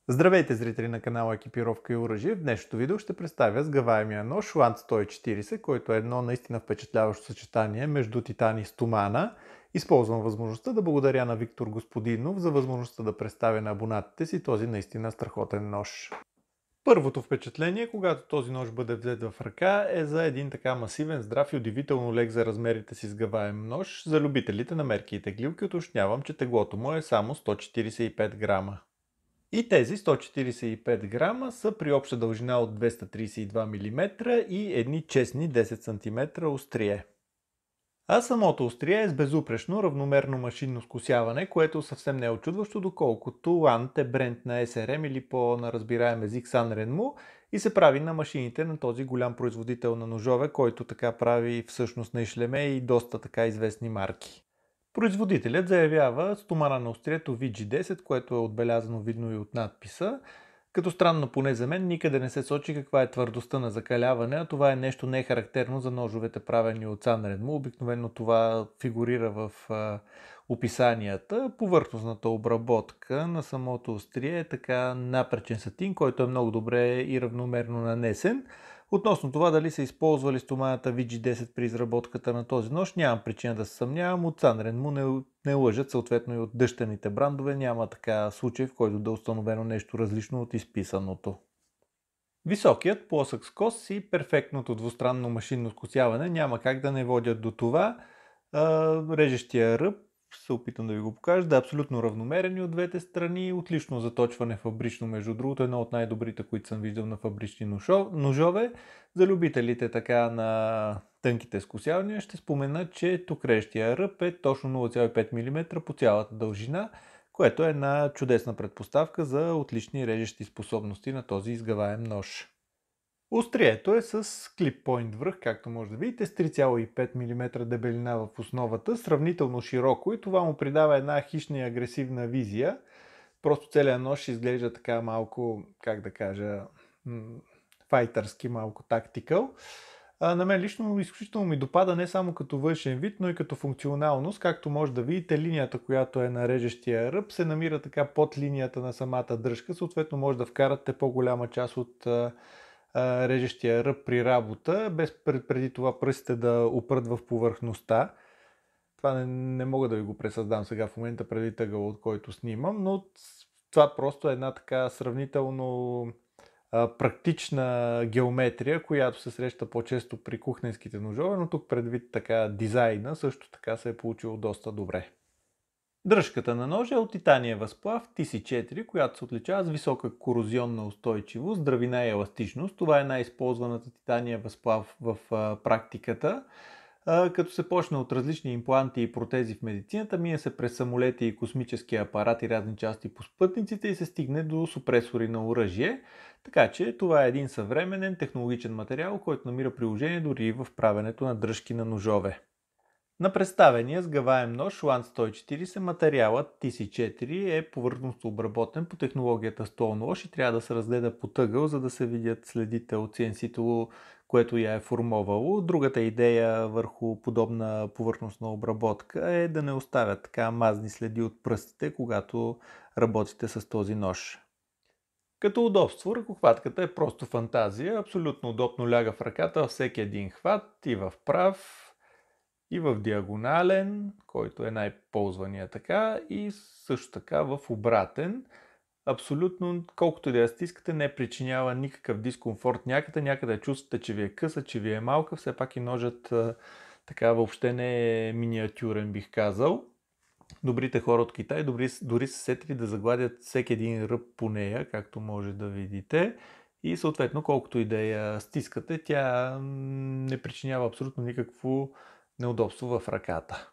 Здравейте, зрители на канала Екипировка и оръжие. В днешното видео ще представя сгъваемия нож Land 140, който е едно наистина впечатляващо съчетание между титан и стомана. Използвам възможността да благодаря на Виктор Господинов за възможността да представя на абонатите си този наистина страхотен нож. Първото впечатление, когато този нож бъде взет в ръка, е за един така масивен, здрав и удивително лек за размерите си сгъваем нож. За любителите на мерки и теглилки уточнявам, че теглото му е само 145 грама. И тези 145 грама са при обща дължина от 232 мм и едни честни 10 см острие. А самото острие е с безупречно равномерно машинно скосяване, което съвсем не е очудващо, доколкото Land е бренд на SRM или по наразбираем език Sanrenmo и се прави на машините на този голям производител на ножове, който така прави всъщност на ишлеме и доста така известни марки. Производителят заявява стомана на острието VG10, което е отбелязано видно и от надписа. Като странно поне за мен, никъде не се сочи каква е твърдостта на закаляване, а това е нещо не характерно за ножовете правени от Sanrenmo. Обикновено това фигурира в описанията. Повърхностната обработка на самото острие е така напречен сатин, който е много добре и равномерно нанесен. Относно това дали са използвали стоманата VG10 при изработката на този нож, нямам причина да се съмнявам. От Sanrenmo не лъжат, съответно и от дъщерните брандове няма така случай, в който да е установено нещо различно от изписаното. Високият плосък скос и перфектното двустранно машинно скосяване няма как да не водят до това. Режещия ръб, се опитам да ви го покажа, да е абсолютно равномерен от двете страни, отлично заточване фабрично, между другото, едно от най-добрите, които съм виждал на фабрични ножове. За любителите така на тънките скосявания ще спомена, че тук режещия ръб е точно 0,5 мм по цялата дължина, което е една чудесна предпоставка за отлични режещи способности на този изгъваем нож. Острието е с clip point връх, както може да видите, с 3,5 мм дебелина в основата, сравнително широко, и това му придава една хищна и агресивна визия. Просто целият нож изглежда така малко, как да кажа, файтърски, малко тактикъл. На мен лично изключително ми допада не само като външен вид, но и като функционалност. Както може да видите, линията, която е на режещия ръб, се намира така под линията на самата дръжка. Съответно може да вкарате по-голяма част от режещия ръб при работа, без преди това пръстите да опрат в повърхността. Това не мога да ви го пресъздам сега в момента преди тъгъл, от който снимам, но това просто е една така сравнително практична геометрия, която се среща по-често при кухненските ножове, но тук предвид така дизайна също така се е получило доста добре. Дръжката на ножа е от титаниева сплав TC4, която се отличава с висока корозионна устойчивост, здравина и еластичност. Това е най-използваната титаниева сплав в практиката. Като се почне от различни импланти и протези в медицината, мие се през самолети и космически апарат и разни части по спътниците и се стигне до супресори на оръжие. Така че това е един съвременен технологичен материал, който намира приложение дори в правенето на дръжки на ножове. На представения сгъваем нож Land 140 материалът TC4 е повърхностно обработен по технологията Stone Wash и трябва да се разгледа по тъгъл, за да се видят следите от CNC-то, което я е формовало. Другата идея върху подобна повърхностна обработка е да не оставят така мазни следи от пръстите, когато работите с този нож. Като удобство, ръкохватката е просто фантазия, абсолютно удобно ляга в ръката във всеки един хват, и в прав, и в диагонален, който е най-ползвания така, и също така в обратен. Абсолютно, колкото и да я стискате, не причинява никакъв дискомфорт някъде чувствате, че ви е къса, че ви е малка, все пак и ножът така въобще не е миниатюрен, бих казал. Добрите хора от Китай дори се сетили да загладят всеки един ръб по нея, както може да видите. И съответно, колкото и да я стискате, тя не причинява абсолютно никакво неудобство в ръката.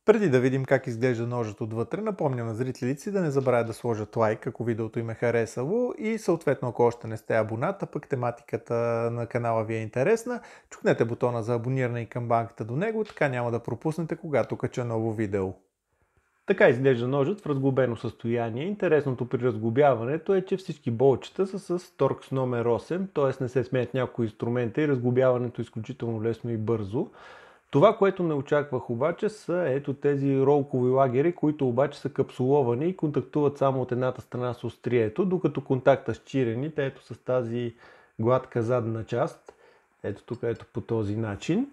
Преди да видим как изглежда ножът отвътре, напомням на зрителите си да не забравят да сложат лайк, ако видеото им е харесало, и съответно, ако още не сте абонат, а пък тематиката на канала ви е интересна, чукнете бутона за абониране и камбанката до него, така няма да пропуснете, когато кача ново видео. Така изглежда ножът в разглобено състояние. Интересното при разглобяването е, че всички болчета са с торкс номер 8, т.е. не се сменят някои инструмента и разглобяването е изключително лесно и бързо. Това, което не очаквах обаче, са ето тези ролкови лагери, които обаче са капсуловани и контактуват само от едната страна с острието, докато контакта с чирените, ето с тази гладка задна част, ето тук, ето по този начин.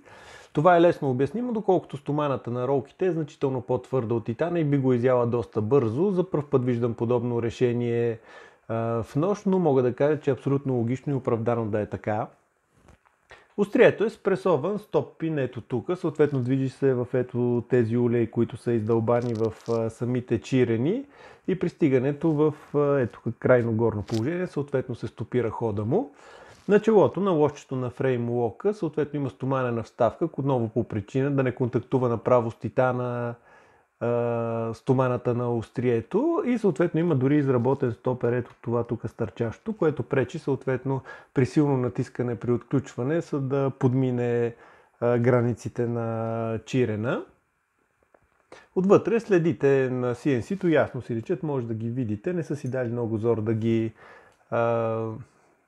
Това е лесно обяснимо, доколкото стоманата на ролките е значително по-твърда от титана и би го изяла доста бързо. За пръв път виждам подобно решение в нож, но мога да кажа, че е абсолютно логично и оправдано да е така. Острието е спресован стоп пин ето тук, съответно движи се в ето тези улеи, които са издълбани в самите чирени и при стигането в ето крайно горно положение, съответно се стопира хода му. На челото, на лошчето на фреймлока, съответно има стоманена вставка, отново по причина да не контактува направо с титана стоманата на острието и съответно има дори изработен стопер, ето това тук стърчащо, което пречи съответно при силно натискане при отключване, за да подмине границите на чирена. Отвътре следите на CNC-то ясно си личат, може да ги видите, не са си дали много зор да ги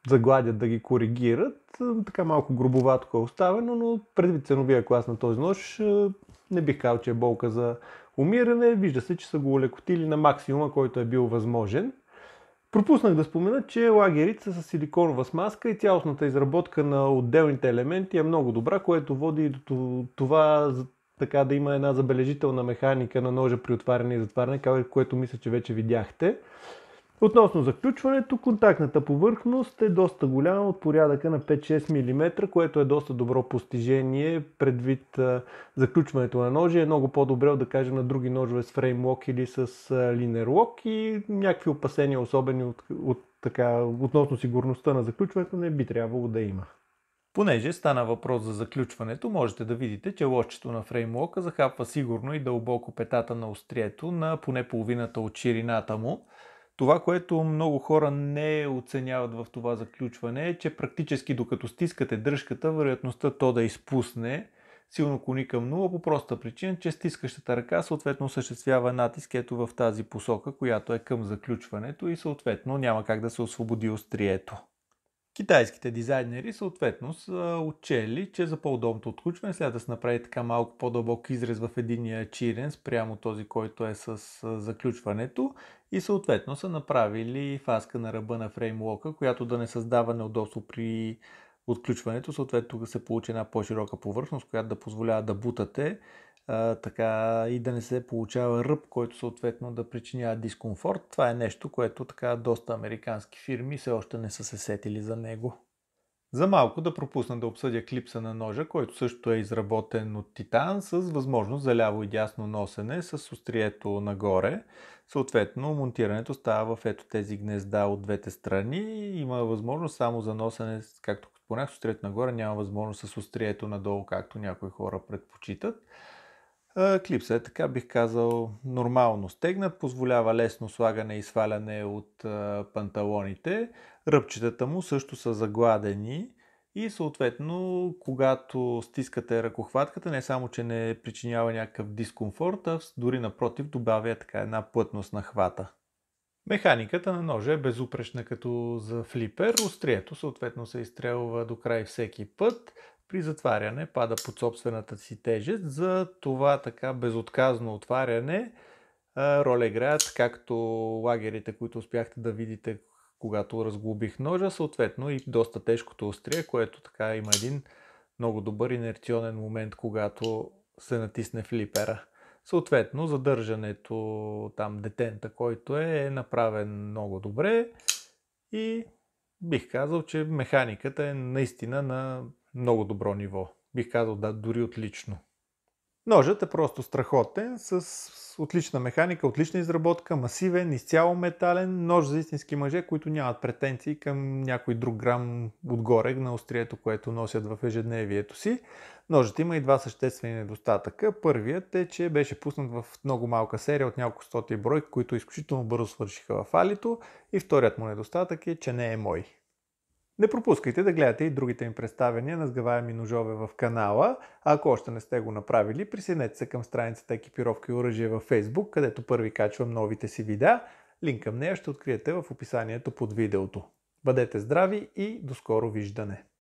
загладят, да ги коригират. Така малко грубоватко е оставено, но предвид ценовия клас на този нож не бих казал, че е болка за умиране. Вижда се, че са го олекотили на максимума, който е бил възможен. Пропуснах да спомена, че лагерите са с силиконова смазка и цялостната изработка на отделните елементи е много добра, което води до това така да има една забележителна механика на ножа при отваряне и затваряне, което мисля, че вече видяхте. Относно заключването, контактната повърхност е доста голяма, от порядъка на 5-6 мм, което е доста добро постижение предвид заключването на ножи. Е много по-добре, да кажем, на други ножове с фреймлок или с линерлок и някакви опасения, особени относно сигурността на заключването, не би трябвало да има. Понеже стана въпрос за заключването, можете да видите, че лошчето на фреймлока захапва сигурно и дълбоко петата на острието на поне половината от ширината му. Това, което много хора не оценяват в това заключване е, че практически докато стискате дръжката, вероятността то да изпусне силно клони към 0 по проста причина, че стискащата ръка съответно осъществява натиск ето в тази посока, която е към заключването и съответно няма как да се освободи острието. Китайските дизайнери съответно са отчели, че за по-удобното отключване след да се направи така малко по-дълбок изрез в единия чирен спрямо този, който е с заключването и съответно са направили фаска на ръба на фреймлока, която да не създава неудобство при отключването. Съответно тук се получи една по-широка повърхност, която да позволява да бутате така и да не се получава ръб, който съответно да причинява дискомфорт. Това е нещо, което така доста американски фирми все още не са се сетили за него. За малко да пропусна да обсъдя клипса на ножа, който също е изработен от титан с възможност за ляво и дясно носене с острието нагоре. Съответно, монтирането става в ето тези гнезда от двете страни. Има възможност само за носене, както споменах, с острието нагоре, няма възможност с острието надолу, както някои хора предпочитат. Клипсът е така, бих казал, нормално стегнат, позволява лесно слагане и сваляне от панталоните. Ръбчетата му също са загладени и съответно, когато стискате ръкохватката, не само, че не причинява някакъв дискомфорт, а дори напротив добавя така една плътност на хвата. Механиката на ножа е безупречна като за флипер. Острието съответно се изстрелва до край всеки път. При затваряне пада под собствената си тежест. За това така безотказно отваряне роля играят както лагерите, които успяхте да видите, когато разглобих ножа, съответно и доста тежкото острие, което така има един много добър инерционен момент, когато се натисне флипера. Съответно, задържането там детента, който е направен много добре и бих казал, че механиката е наистина на много добро ниво. Бих казал, да, дори отлично. Ножът е просто страхотен, с отлична механика, отлична изработка, масивен, изцяло метален, нож за истински мъже, които нямат претенции към някой друг грам отгоре на острието, което носят в ежедневието си. Ножът има и два съществени недостатъка. Първият е, че беше пуснат в много малка серия от няколко стоти бройки, които изключително бързо свършиха в алито. И вторият му недостатък е, че не е мой. Не пропускайте да гледате и другите им представяния на сгъваеми ножове в канала, а ако още не сте го направили, присъединете се към страницата Екипировка и оръжие във Facebook, където първи качвам новите си видеа. Линк към нея ще откриете в описанието под видеото. Бъдете здрави и до скоро виждане!